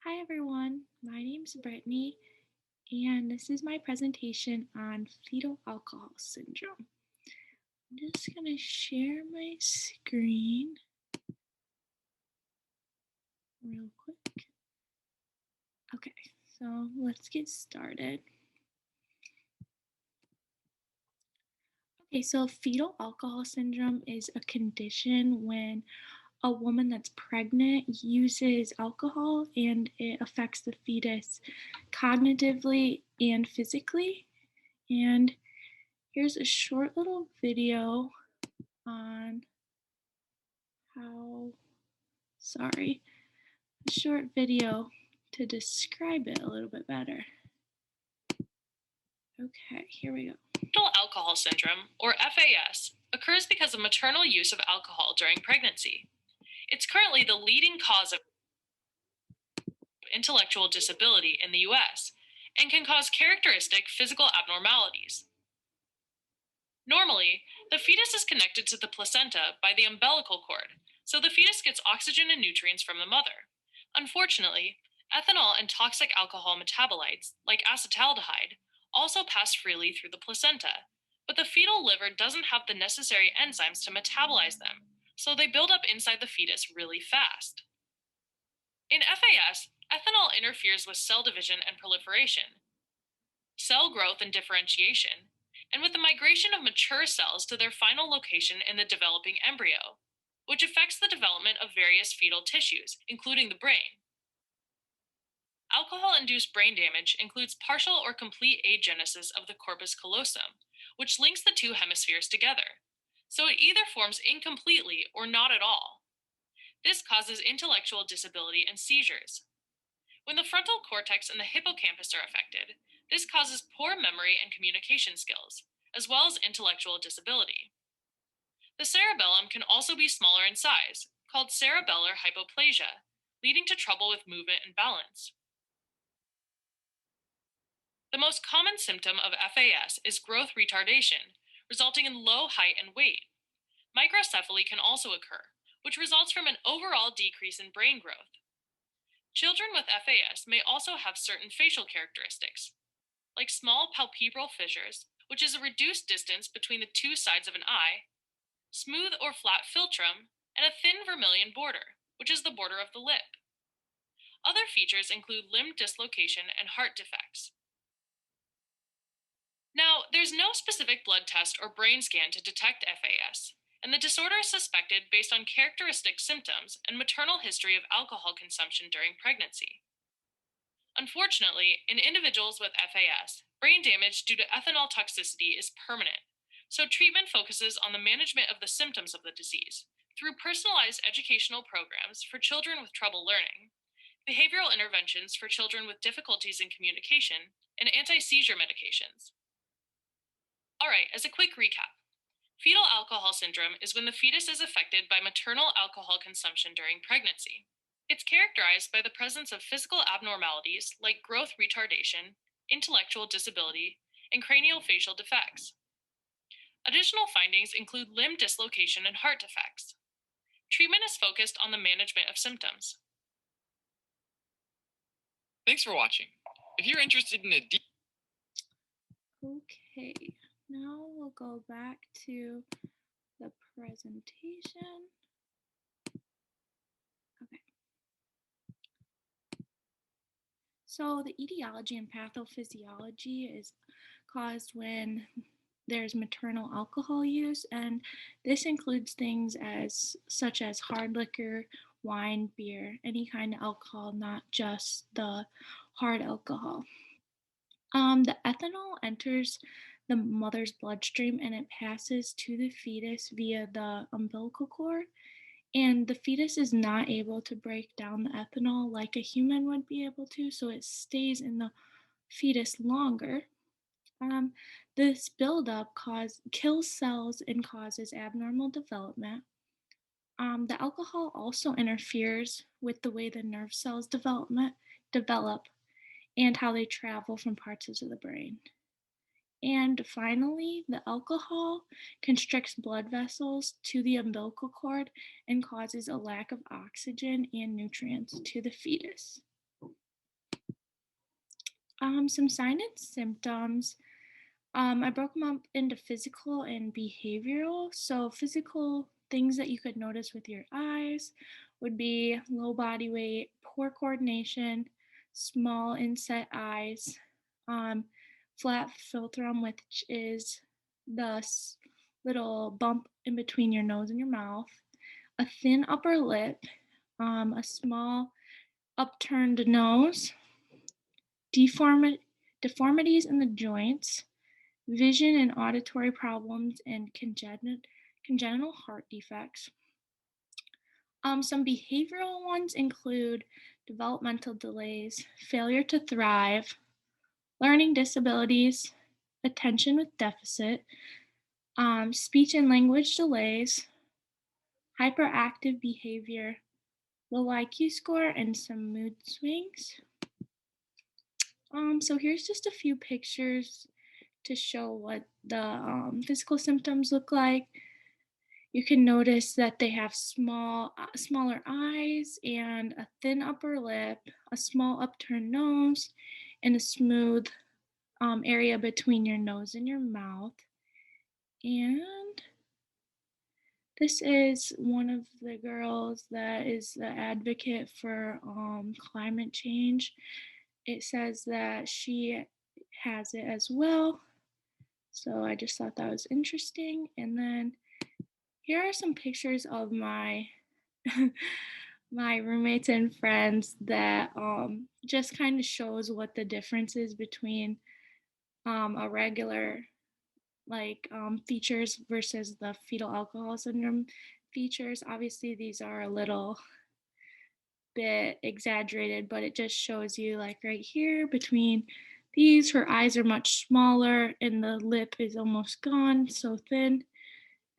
Hi everyone, my name's Brittany, and this is my presentation on fetal alcohol syndrome. I'm just going to share my screen real quick. Okay, so let's get started. Okay, so fetal alcohol syndrome is a condition when a woman that's pregnant uses alcohol and it affects the fetus cognitively and physically. And here's a short little video on how, sorry, a short video to describe it a little bit better. Okay, here we go. Fetal alcohol syndrome, or FAS, occurs because of maternal use of alcohol during pregnancy. It's currently the leading cause of intellectual disability in the US and can cause characteristic physical abnormalities. Normally, the fetus is connected to the placenta by the umbilical cord, so the fetus gets oxygen and nutrients from the mother. Unfortunately, ethanol and toxic alcohol metabolites, like acetaldehyde, also pass freely through the placenta, but the fetal liver doesn't have the necessary enzymes to metabolize them, so they build up inside the fetus really fast. In FAS, ethanol interferes with cell division and proliferation, cell growth and differentiation, and with the migration of mature cells to their final location in the developing embryo, which affects the development of various fetal tissues, including the brain. Alcohol-induced brain damage includes partial or complete agenesis of the corpus callosum, which links the two hemispheres together, so it either forms incompletely or not at all. This causes intellectual disability and seizures. When the frontal cortex and the hippocampus are affected, this causes poor memory and communication skills, as well as intellectual disability. The cerebellum can also be smaller in size, called cerebellar hypoplasia, leading to trouble with movement and balance. The most common symptom of FAS is growth retardation, resulting in low height and weight. Microcephaly can also occur, which results from an overall decrease in brain growth. Children with FAS may also have certain facial characteristics, like small palpebral fissures, which is a reduced distance between the two sides of an eye, smooth or flat philtrum, and a thin vermilion border, which is the border of the lip. Other features include limb dislocation and heart defects. Now, there's no specific blood test or brain scan to detect FAS, and the disorder is suspected based on characteristic symptoms and maternal history of alcohol consumption during pregnancy. Unfortunately, in individuals with FAS, brain damage due to ethanol toxicity is permanent, so treatment focuses on the management of the symptoms of the disease through personalized educational programs for children with trouble learning, behavioral interventions for children with difficulties in communication, and anti-seizure medications. All right, as a quick recap, fetal alcohol syndrome is when the fetus is affected by maternal alcohol consumption during pregnancy. It's characterized by the presence of physical abnormalities like growth retardation, intellectual disability, and craniofacial defects. Additional findings include limb dislocation and heart defects. Treatment is focused on the management of symptoms. Thanks for watching. If you're interested in a deep... Okay, now we'll go back to the presentation. Okay. So the etiology and pathophysiology is caused when there's maternal alcohol use, and this includes things such as hard liquor, wine, beer, any kind of alcohol, not just the hard alcohol. The ethanol enters the mother's bloodstream and it passes to the fetus via the umbilical cord, and the fetus is not able to break down the ethanol like a human would be able to, so it stays in the fetus longer. This buildup kills cells and causes abnormal development. The alcohol also interferes with the way the nerve cells develop and how they travel from parts of the brain. And finally, the alcohol constricts blood vessels to the umbilical cord and causes a lack of oxygen and nutrients to the fetus. Some sign and symptoms. I broke them up into physical and behavioral. So, physical things that you could notice with your eyes would be low body weight, poor coordination, small inset eyes, um, flat philtrum, which is the little bump in between your nose and your mouth, a thin upper lip, a small upturned nose, deformi- deformities in the joints, vision and auditory problems, and congenital heart defects. Some behavioral ones include developmental delays, failure to thrive, learning disabilities, attention with deficit, speech and language delays, hyperactive behavior, low IQ score, and some mood swings. So here's just a few pictures to show what the physical symptoms look like. You can notice that they have smaller eyes and a thin upper lip, a small upturned nose, and a smooth area between your nose and your mouth. And this is one of the girls that is the advocate for climate change. It says that she has it as well. So I just thought that was interesting. And then here are some pictures of my my roommates and friends that just kind of shows what the difference is between a regular features versus the fetal alcohol syndrome features. Obviously, these are a little bit exaggerated, but it just shows you like right here between these, her eyes are much smaller and the lip is almost gone, so thin.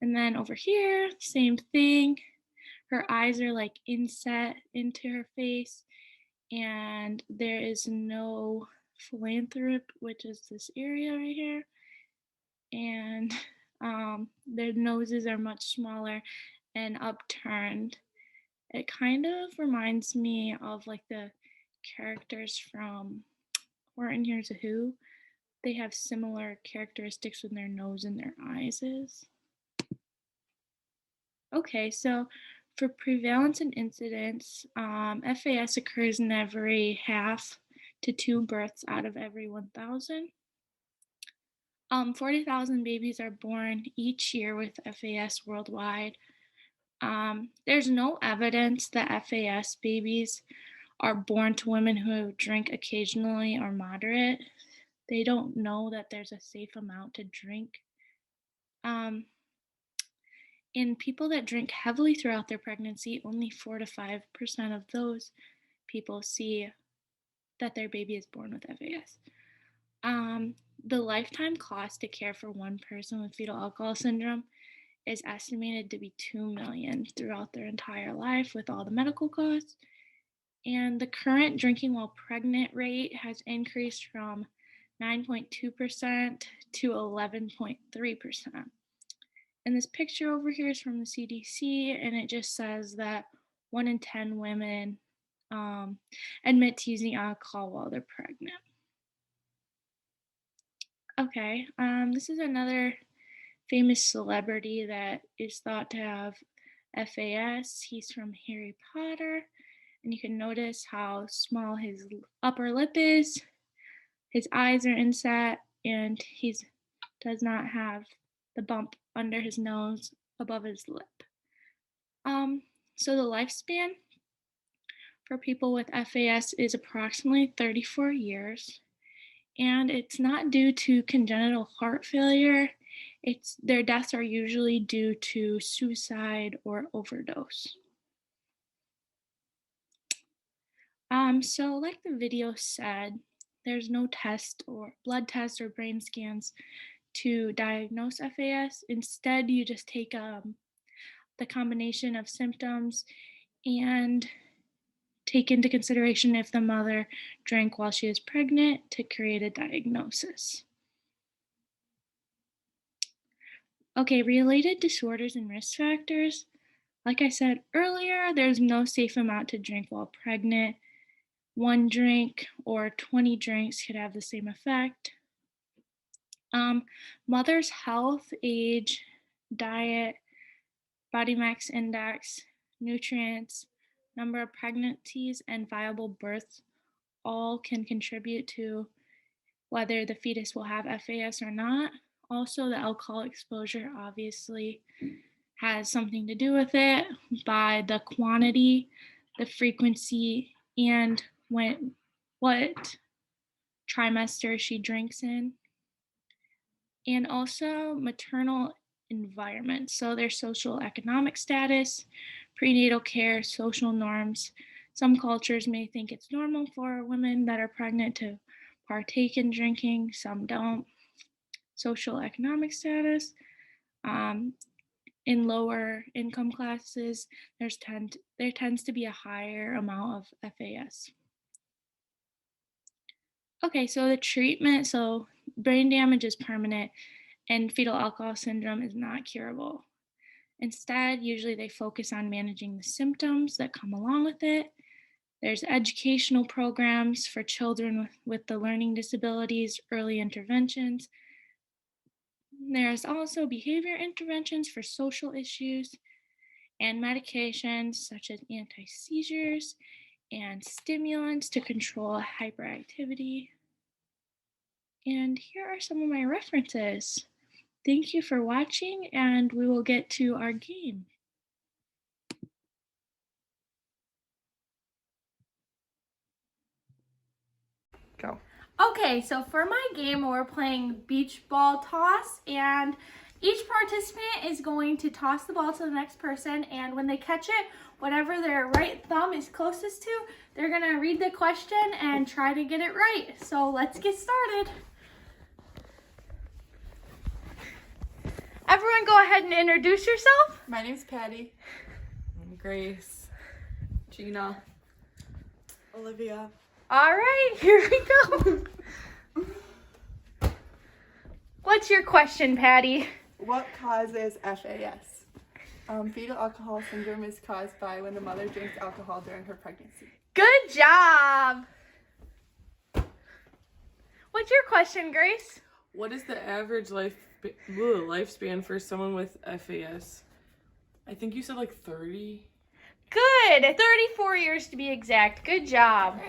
And then over here, same thing. Her eyes are like inset into her face, and there is no philanthrop, which is this area right here. And their noses are much smaller and upturned. It kind of reminds me of like the characters from Horton Hears a Who. They have similar characteristics with their nose and their eyes is. Okay, so for prevalence and incidence, FAS occurs in every half to two births out of every 1,000. 40,000 babies are born each year with FAS worldwide. There's no evidence that FAS babies are born to women who drink occasionally or moderate. They don't know that there's a safe amount to drink. Um, in people that drink heavily throughout their pregnancy, only 4 to 5% of those people see that their baby is born with FAS. The lifetime cost to care for one person with fetal alcohol syndrome is estimated to be $2 million throughout their entire life with all the medical costs. And the current drinking while pregnant rate has increased from 9.2% to 11.3%. And this picture over here is from the CDC, and it just says that 1 in 10 women admit to using alcohol while they're pregnant. Okay, this is another famous celebrity that is thought to have FAS. He's from Harry Potter, and you can notice how small his upper lip is. His eyes are inset, and he does not have the bump under his nose above his lip. So the lifespan for people with FAS is approximately 34 years, and it's not due to congenital heart failure. It's their deaths are usually due to suicide or overdose. So like the video said, there's no test or blood tests or brain scans to diagnose FAS. Instead, you just take the combination of symptoms and take into consideration if the mother drank while she was pregnant to create a diagnosis. Okay, related disorders and risk factors. Like I said earlier, there's no safe amount to drink while pregnant. one drink or 20 drinks could have the same effect. Mother's health, age, diet, body mass index, nutrients, number of pregnancies, and viable births all can contribute to whether the fetus will have FAS or not. Also, the alcohol exposure obviously has something to do with it by the quantity, the frequency, and what trimester she drinks in, and also maternal environment. So their social economic status, prenatal care, social norms. Some cultures may think it's normal for women that are pregnant to partake in drinking, some don't. Social economic status. Um, in lower income classes, there tends to be a higher amount of FAS. Okay, so the treatment, so brain damage is permanent and fetal alcohol syndrome is not curable. Instead, usually they focus on managing the symptoms that come along with it. There's educational programs for children with the learning disabilities, early interventions. There's also behavior interventions for social issues and medications such as anti-seizures and stimulants to control hyperactivity. And here are some of my references. Thank you for watching, and we will get to our game. Go. Okay, so for my game, we're playing beach ball toss, and each participant is going to toss the ball to the next person, and when they catch it, whatever their right thumb is closest to, they're gonna read the question and try to get it right. So let's get started. Everyone go ahead and introduce yourself. My name's Patty. I'm Grace. Gina. Olivia. All right, here we go. What's your question, Patty? What causes FAS? Fetal alcohol syndrome is caused by when the mother drinks alcohol during her pregnancy. Good job. What's your question, Grace? What is the average lifespan for someone with FAS? I think you said like 30. Good. 34 years to be exact. Good job.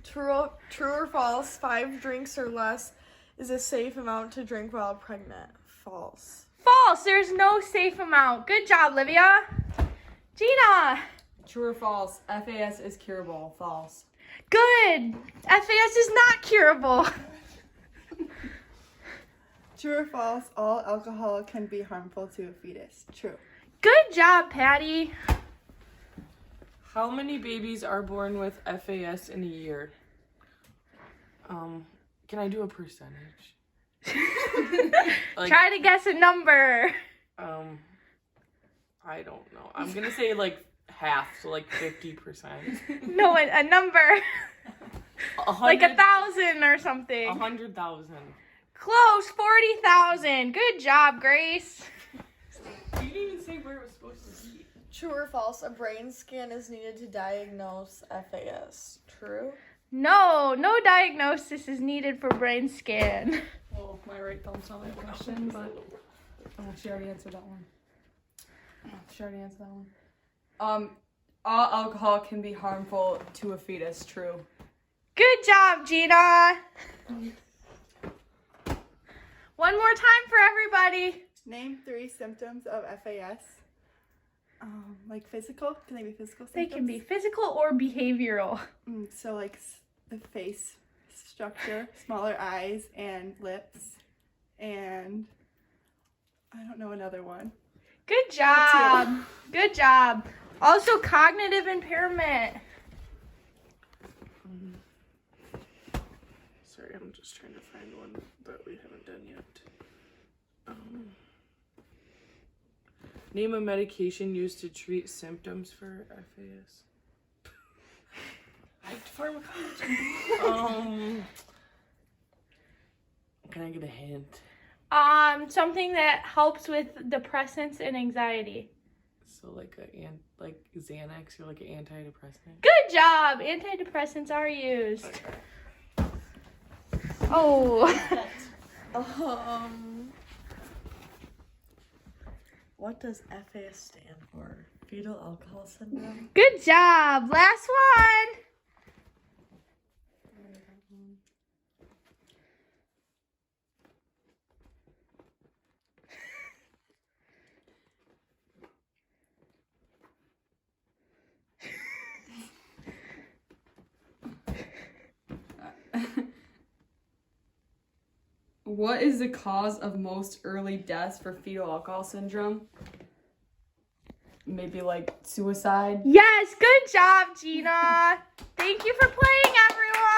True or false? 5 drinks or less is a safe amount to drink while pregnant. False. False. There's no safe amount. Good job, Livia. Gina. True or false? FAS is curable. False. Good. FAS is not curable. True or false? All alcohol can be harmful to a fetus. True. Good job, Patty. How many babies are born with FAS in a year? Can I do a percentage? Try to guess a number. I don't know. I'm gonna say like half, so like 50%. No, a number. Like 1,000 or something. 100,000. Close, 40,000. Good job, Grace. You didn't even say where it was supposed to be. True or false? A brain scan is needed to diagnose FAS. True. No diagnosis is needed for brain scan. Well, my right thumb's not that question, but she already answered that one. All alcohol can be harmful to a fetus. True. Good job, Gina. One more time for everybody. Name 3 symptoms of FAS. Like physical? Can they be physical symptoms? They can be physical or behavioral. So like the face structure, smaller eyes and lips, and I don't know another one. Good job. Good job. Also cognitive impairment. Sorry, I'm just trying to find one that we haven't done yet. Name a medication used to treat symptoms for FAS. Can I get a hint? Something that helps with depressants and anxiety. So like like Xanax or like an antidepressant. Good job. Antidepressants are used. Oh. What does FAS stand for? Fetal alcohol syndrome? Good job. Last one. What is the cause of most early deaths for fetal alcohol syndrome? Maybe like suicide? Yes, good job, Gina. Thank you for playing, everyone.